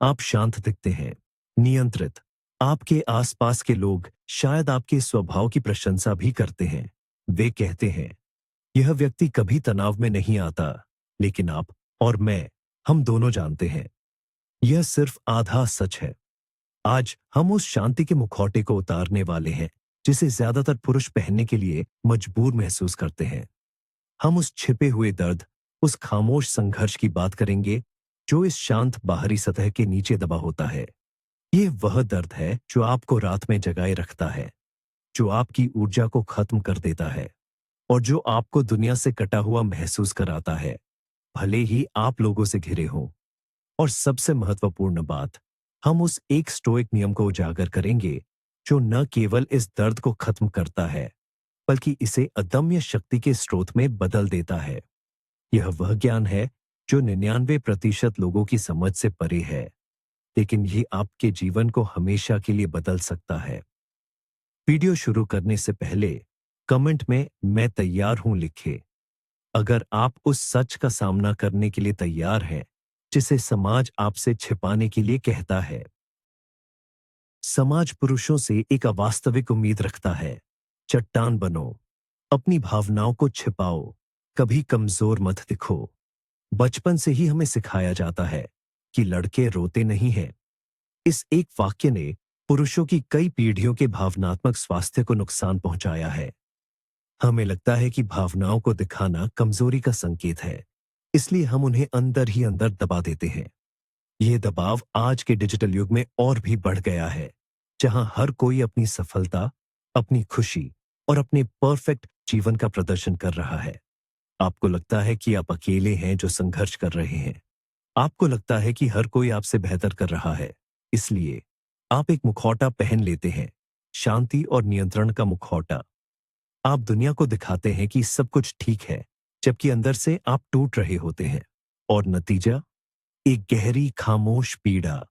आप शांत दिखते हैं, नियंत्रित। आपके आसपास के लोग शायद आपके स्वभाव की प्रशंसा भी करते हैं। वे कहते हैं, यह व्यक्ति कभी तनाव में नहीं आता, लेकिन आप और मैं, हम दोनों जानते हैं, यह सिर्फ आधा सच है। आज हम उस शांति के मुखौटे को उतारने वाले हैं, जिसे ज्यादातर पुरुष पहनने के लिए मजबूर महसूस करते हैं। हम उस छिपे हुए दर्द, उस खामोश संघर्ष की बात करेंगे, जो इस शांत बाहरी सतह के नीचे दबा होता है। ये वह दर्द है जो आपको रात में जगाए रखता है, जो आपकी ऊर्जा को खत्म कर देता है और जो आपको दुनिया से कटा हुआ महसूस कराता है, भले ही आप लोगों से घिरे हों। और सबसे महत्वपूर्ण बात, हम उस एक स्टोइक नियम को उजागर करेंगे, जो न केवल इस दर्द को खत्म करता है, बल्कि इसे अदम्य शक्ति के स्रोत में बदल देता है। यह वह ज्ञान है जो 99% लोगों की समझ से परे है, लेकिन ये आपके जीवन को हमेशा के लिए बदल सकता है। वीडियो शुरू करने से पहले कमेंट में "मैं तैयार हूं" लिखें। अगर आप उस सच का सामना करने के लिए तैयार हैं, जिसे समाज आपसे छिपाने के लिए कहता है। समाज पुरुषों से एक अवास्तविक उम्मीद रखता है। चट्टान बनो, अपनी भावनाओं को छिपाओ, कभी कमजोर मत दिखो। बचपन से ही हमें सिखाया जाता है कि लड़के रोते नहीं हैं। इस एक वाक्य ने पुरुषों की कई पीढ़ियों के भावनात्मक स्वास्थ्य को नुकसान पहुंचाया है। हमें लगता है कि भावनाओं को दिखाना कमजोरी का संकेत है, इसलिए हम उन्हें अंदर ही अंदर दबा देते हैं। यह दबाव आज के डिजिटल युग में और भी बढ़ गया है, जहां हर कोई अपनी सफलता, अपनी खुशी और अपने परफेक्ट जीवन का प्रदर्शन कर रहा है। आपको लगता है कि आप अकेले हैं जो संघर्ष कर रहे हैं। आपको लगता है कि हर कोई आपसे बेहतर कर रहा है, इसलिए आप एक मुखौटा पहन लेते हैं, शांति और नियंत्रण का मुखौटा। आप दुनिया को दिखाते हैं कि सब कुछ ठीक है, जबकि अंदर से आप टूट रहे होते हैं। और नतीजा, एक गहरी खामोश पीड़ा,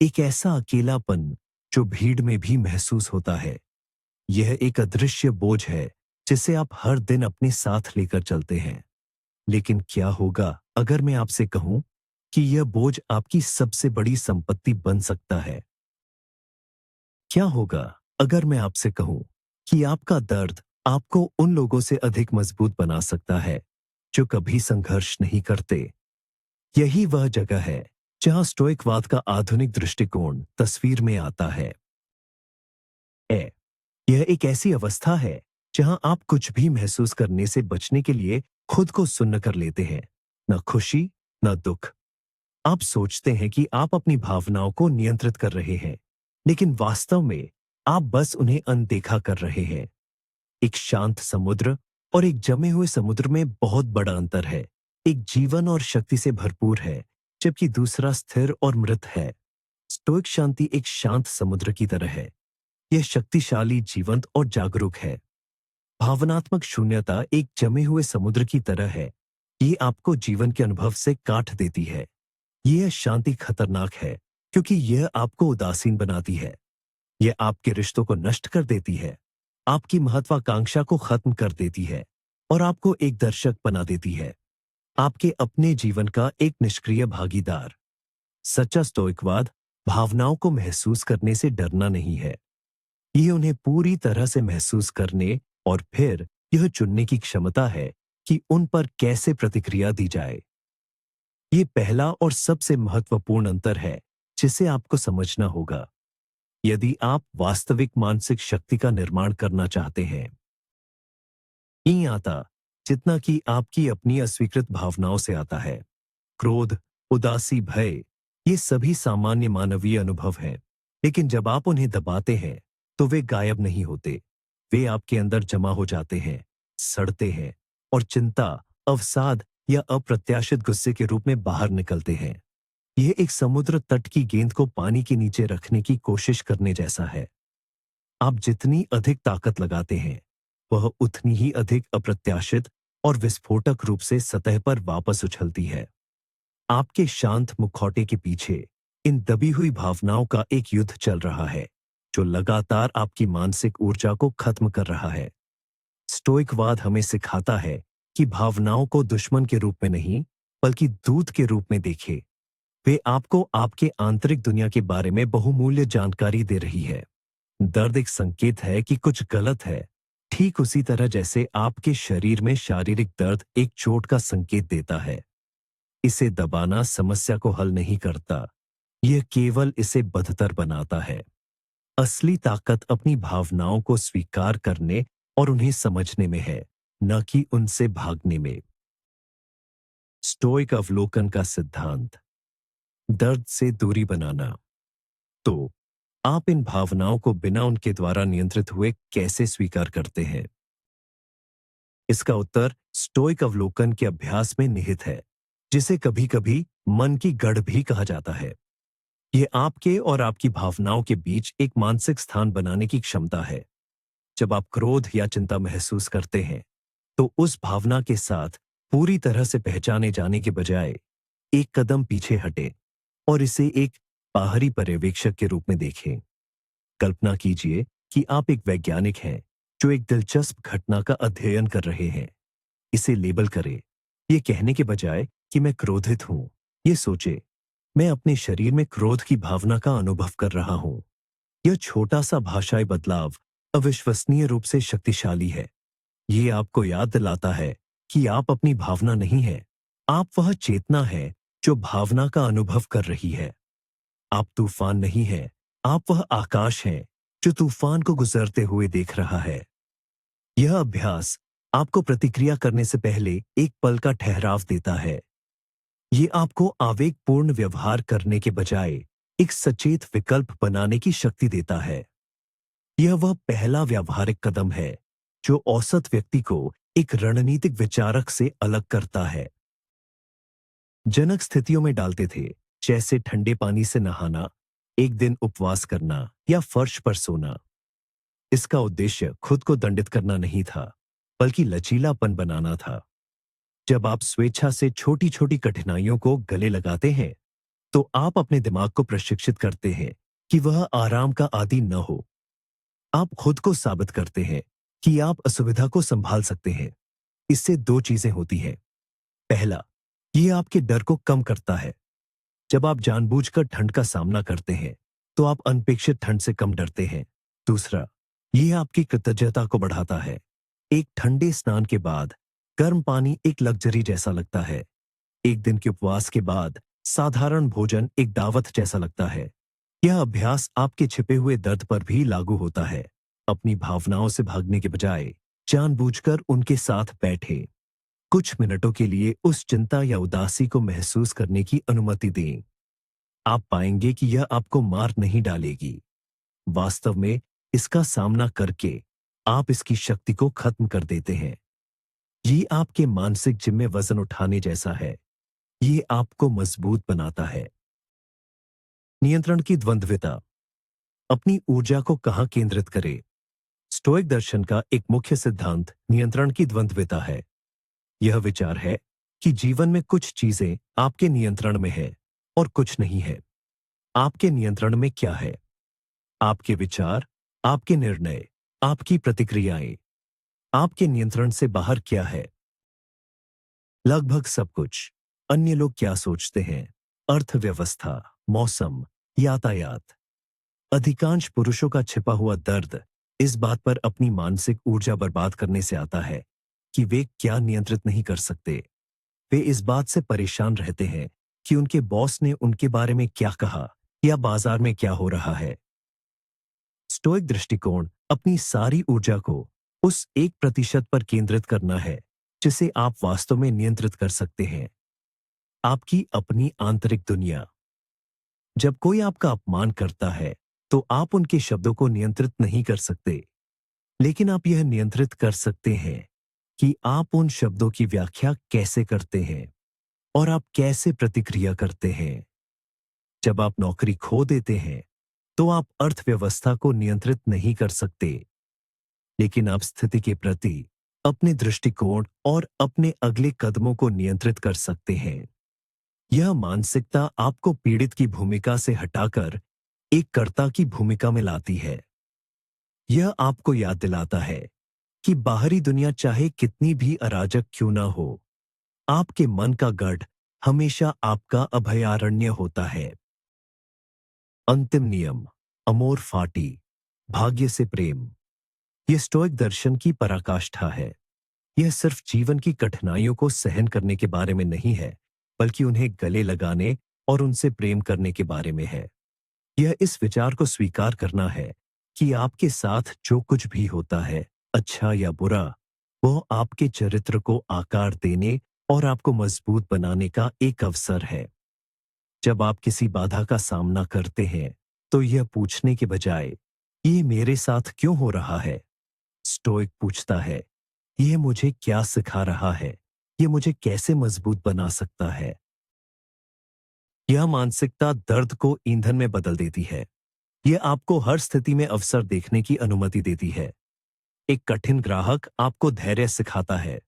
एक ऐसा अकेलापन जो भीड़ में भी महसूस होता है। यह एक अदृश्य बोझ है जिसे आप हर दिन अपने साथ लेकर चलते हैं। लेकिन क्या होगा अगर मैं आपसे कहूं कि यह बोझ आपकी सबसे बड़ी संपत्ति बन सकता है? क्या होगा अगर मैं आपसे कहूं कि आपका दर्द आपको उन लोगों से अधिक मजबूत बना सकता है जो कभी संघर्ष नहीं करते? यही वह जगह है जहां स्टोइकवाद का आधुनिक दृष्टिकोण तस्वीर में आता है। यह एक ऐसी अवस्था है जहां आप कुछ भी महसूस करने से बचने के लिए खुद को सुन्न कर लेते हैं। न खुशी, न दुख। आप सोचते हैं कि आप अपनी भावनाओं को नियंत्रित कर रहे हैं, लेकिन वास्तव में आप बस उन्हें अनदेखा कर रहे हैं। एक शांत समुद्र और एक जमे हुए समुद्र में बहुत बड़ा अंतर है। एक जीवन और शक्ति से भरपूर है, जबकि दूसरा स्थिर और मृत है। स्टोइक शांति एक शांत समुद्र की तरह है। यह शक्तिशाली, जीवंत और जागरूक है। भावनात्मक शून्यता एक जमे हुए समुद्र की तरह है। ये आपको जीवन के अनुभव से काट देती है। यह शांति खतरनाक है क्योंकि यह आपको उदासीन बनाती है। यह आपके रिश्तों को नष्ट कर देती है, आपकी महत्वाकांक्षा को खत्म कर देती है और आपको एक दर्शक बना देती है, आपके अपने जीवन का एक निष्क्रिय भागीदार। सच्चा स्टोइकवाद भावनाओं को महसूस करने से डरना नहीं है। यह उन्हें पूरी तरह से महसूस करने और फिर यह चुनने की क्षमता है कि उन पर कैसे प्रतिक्रिया दी जाए। ये पहला और सबसे महत्वपूर्ण अंतर है जिसे आपको समझना होगा यदि आप वास्तविक मानसिक शक्ति का निर्माण करना चाहते हैं। नहीं आता जितना कि आपकी अपनी अस्वीकृत भावनाओं से आता है। क्रोध, उदासी, भय, ये सभी सामान्य मानवीय अनुभव हैं, लेकिन जब आप उन्हें दबाते हैं तो वे गायब नहीं होते। वे आपके अंदर जमा हो जाते हैं, सड़ते हैं और चिंता, अवसाद या अप्रत्याशित गुस्से के रूप में बाहर निकलते हैं। यह एक समुद्र तट की गेंद को पानी के नीचे रखने की कोशिश करने जैसा है। आप जितनी अधिक ताकत लगाते हैं, वह उतनी ही अधिक अप्रत्याशित और विस्फोटक रूप से सतह पर वापस उछलती है। आपके शांत मुखौटे के पीछे इन दबी हुई भावनाओं का एक युद्ध चल रहा है, जो लगातार आपकी मानसिक ऊर्जा को खत्म कर रहा है। स्टोइकवाद हमें सिखाता है कि भावनाओं को दुश्मन के रूप में नहीं, बल्कि दूत के रूप में देखें। वे आपको आपके आंतरिक दुनिया के बारे में बहुमूल्य जानकारी दे रही है। दर्द एक संकेत है कि कुछ गलत है, ठीक उसी तरह जैसे आपके शरीर में शारीरिक दर्द एक चोट का संकेत देता है। इसे दबाना समस्या को हल नहीं करता, यह केवल इसे बदतर बनाता है। असली ताकत अपनी भावनाओं को स्वीकार करने और उन्हें समझने में है, न कि उनसे भागने में। स्टोइक अवलोकन का सिद्धांत। दर्द से दूरी बनाना। तो आप इन भावनाओं को बिना उनके द्वारा नियंत्रित हुए कैसे स्वीकार करते हैं? इसका उत्तर स्टोइक अवलोकन के अभ्यास में निहित है, जिसे कभी-कभी मन की गढ़ भी कहा जाता है। यह आपके और आपकी भावनाओं के बीच एक मानसिक स्थान बनाने की क्षमता है। जब आप क्रोध या चिंता महसूस करते हैं, तो उस भावना के साथ पूरी तरह से पहचाने जाने के बजाय एक कदम पीछे हटें और इसे एक बाहरी पर्यवेक्षक के रूप में देखें। कल्पना कीजिए कि आप एक वैज्ञानिक हैं जो एक दिलचस्प घटना का अध्ययन कर रहे हैं। इसे लेबल करें। ये कहने के बजाय कि मैं क्रोधित हूं, ये सोचे, मैं अपने शरीर में क्रोध की भावना का अनुभव कर रहा हूं। यह छोटा सा भाषाई बदलाव अविश्वसनीय रूप से शक्तिशाली है। ये आपको याद दिलाता है कि आप अपनी भावना नहीं है, आप वह चेतना है जो भावना का अनुभव कर रही है। आप तूफान नहीं है, आप वह आकाश हैं जो तूफान को गुजरते हुए देख रहा है। यह अभ्यास आपको प्रतिक्रिया करने से पहले एक पल का ठहराव देता है। ये आपको आवेगपूर्ण व्यवहार करने के बजाय एक सचेत विकल्प बनाने की शक्ति देता है। यह वह पहला व्यावहारिक कदम है जो औसत व्यक्ति को एक रणनीतिक विचारक से अलग करता है। जनक स्थितियों में डालते थे, जैसे ठंडे पानी से नहाना, एक दिन उपवास करना या फर्श पर सोना। इसका उद्देश्य खुद को दंडित करना नहीं था, बल्कि लचीलापन बनाना था। जब आप स्वेच्छा से छोटी छोटी कठिनाइयों को गले लगाते हैं, तो आप अपने दिमाग को प्रशिक्षित करते हैं कि वह आराम का आदी न हो। आप खुद को साबित करते हैं कि आप असुविधा को संभाल सकते हैं। इससे दो चीजें होती हैं। पहला, यह आपके डर को कम करता है। जब आप जानबूझकर ठंड का सामना करते हैं, तो आप अनपेक्षित ठंड से कम डरते हैं। दूसरा, यह आपकी कृतज्ञता को बढ़ाता है। एक ठंडे स्नान के बाद गर्म पानी एक लग्जरी जैसा लगता है। एक दिन के उपवास के बाद साधारण भोजन एक दावत जैसा लगता है। यह अभ्यास आपके छिपे हुए दर्द पर भी लागू होता है। अपनी भावनाओं से भागने के बजाय जानबूझकर उनके साथ बैठे। कुछ मिनटों के लिए उस चिंता या उदासी को महसूस करने की अनुमति दें। आप पाएंगे कि यह आपको मार नहीं डालेगी। वास्तव में इसका सामना करके आप इसकी शक्ति को खत्म कर देते हैं। ये आपके मानसिक जिम में वजन उठाने जैसा है। ये आपको मजबूत बनाता है। नियंत्रण की द्वंद्विता। अपनी ऊर्जा को कहां केंद्रित करें? स्टोइक दर्शन का एक मुख्य सिद्धांत नियंत्रण की द्वंद्विता है। यह विचार है कि जीवन में कुछ चीजें आपके नियंत्रण में है और कुछ नहीं है। आपके नियंत्रण में क्या है? आपके विचार, आपके निर्णय, आपकी प्रतिक्रियाएं। आपके नियंत्रण से बाहर क्या है? लगभग सब कुछ। अन्य लोग क्या सोचते हैं, अर्थव्यवस्था, मौसम, यातायात। अधिकांश पुरुषों का छिपा हुआ दर्द इस बात पर अपनी मानसिक ऊर्जा बर्बाद करने से आता है कि वे क्या नियंत्रित नहीं कर सकते। वे इस बात से परेशान रहते हैं कि उनके बॉस ने उनके बारे में क्या कहा या बाजार में क्या हो रहा है। स्टोइक दृष्टिकोण अपनी सारी ऊर्जा को उस 1% पर केंद्रित करना है जिसे आप वास्तव में नियंत्रित कर सकते हैं। आपकी अपनी आंतरिक दुनिया। जब कोई आपका अपमान करता है, तो आप उनके शब्दों को नियंत्रित नहीं कर सकते, लेकिन आप यह नियंत्रित कर सकते हैं कि आप उन शब्दों की व्याख्या कैसे करते हैं और आप कैसे प्रतिक्रिया करते हैं। जब आप नौकरी खो देते हैं, तो आप अर्थव्यवस्था को नियंत्रित नहीं कर सकते, लेकिन आप स्थिति के प्रति अपने दृष्टिकोण और अपने अगले कदमों को नियंत्रित कर सकते हैं। यह मानसिकता आपको पीड़ित की भूमिका से हटाकर एक कर्ता की भूमिका में लाती है। यह आपको याद दिलाता है कि बाहरी दुनिया चाहे कितनी भी अराजक क्यों ना हो, आपके मन का गढ़ हमेशा आपका अभयारण्य होता है। अंतिम नियम, अमोर फाटी, भाग्य से प्रेम। यह स्टोइक दर्शन की पराकाष्ठा है। यह सिर्फ जीवन की कठिनाइयों को सहन करने के बारे में नहीं है, बल्कि उन्हें गले लगाने और उनसे प्रेम करने के बारे में है। यह इस विचार को स्वीकार करना है कि आपके साथ जो कुछ भी होता है, अच्छा या बुरा, वह आपके चरित्र को आकार देने और आपको मजबूत बनाने का एक अवसर है। जब आप किसी बाधा का सामना करते हैं, तो यह पूछने के बजाय, ये मेरे साथ क्यों हो रहा है? स्टोइक पूछता है, यह मुझे क्या सिखा रहा है? यह मुझे कैसे मजबूत बना सकता है? यह मानसिकता दर्द को ईंधन में बदल देती है। यह आपको हर स्थिति में अवसर देखने की अनुमति देती है। एक कठिन ग्राहक आपको धैर्य सिखाता है।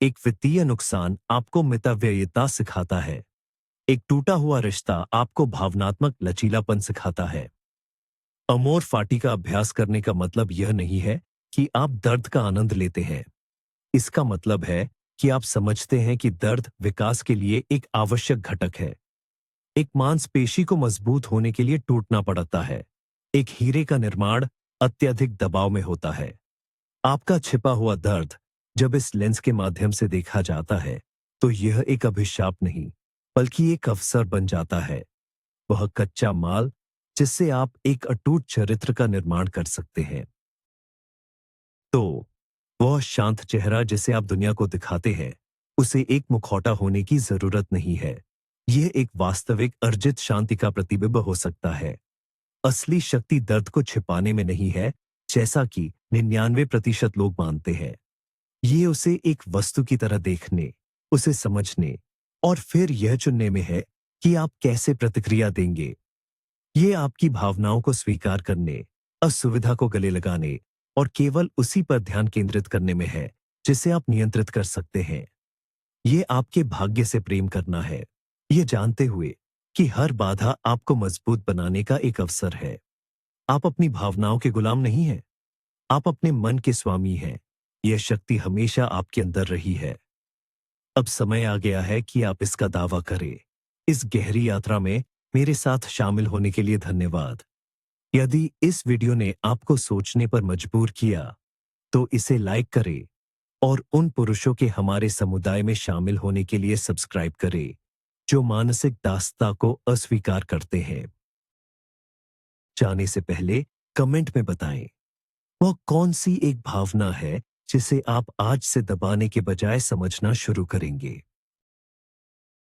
एक वित्तीय नुकसान आपको मितव्ययिता सिखाता है। एक टूटा हुआ रिश्ता आपको भावनात्मक लचीलापन सिखाता है। अमोर फाटी का अभ्यास करने का मतलब यह नहीं है कि आप दर्द का आनंद लेते हैं। इसका मतलब है कि आप समझते हैं कि दर्द विकास के लिए एक आवश्यक घटक है। एक मांसपेशी को मजबूत होने के लिए टूटना पड़ता है। एक हीरे का निर्माण अत्यधिक दबाव में होता है। आपका छिपा हुआ दर्द जब इस लेंस के माध्यम से देखा जाता है, तो यह एक अभिशाप नहीं, बल्कि एक अवसर बन जाता है। वह कच्चा माल जिससे आप एक अटूट चरित्र का निर्माण कर सकते हैं। तो वह शांत चेहरा जिसे आप दुनिया को दिखाते हैं, उसे एक मुखौटा होने की जरूरत नहीं है। यह एक वास्तविक अर्जित शांति का प्रतिबिंब हो सकता है। असली शक्ति दर्द को छिपाने में नहीं है, जैसा कि 99% लोग मानते हैं। ये उसे एक वस्तु की तरह देखने, उसे समझने और फिर यह चुनने में है कि आप कैसे प्रतिक्रिया देंगे। ये आपकी भावनाओं को स्वीकार करने, असुविधा को गले लगाने और केवल उसी पर ध्यान केंद्रित करने में है जिसे आप नियंत्रित कर सकते हैं। ये आपके भाग्य से प्रेम करना है, ये जानते हुए कि हर बाधा आपको मजबूत बनाने का एक अवसर है। आप अपनी भावनाओं के गुलाम नहीं हैं, आप अपने मन के स्वामी हैं। यह शक्ति हमेशा आपके अंदर रही है। अब समय आ गया है कि आप इसका दावा करें। इस गहरी यात्रा में मेरे साथ शामिल होने के लिए धन्यवाद। यदि इस वीडियो ने आपको सोचने पर मजबूर किया, तो इसे लाइक करें और उन पुरुषों के हमारे समुदाय में शामिल होने के लिए सब्सक्राइब करें, जो मानसिक दासता को अस्वीकार करते हैं। जाने से पहले कमेंट में बताएं, वह कौन सी एक भावना है जिसे आप आज से दबाने के बजाय समझना शुरू करेंगे।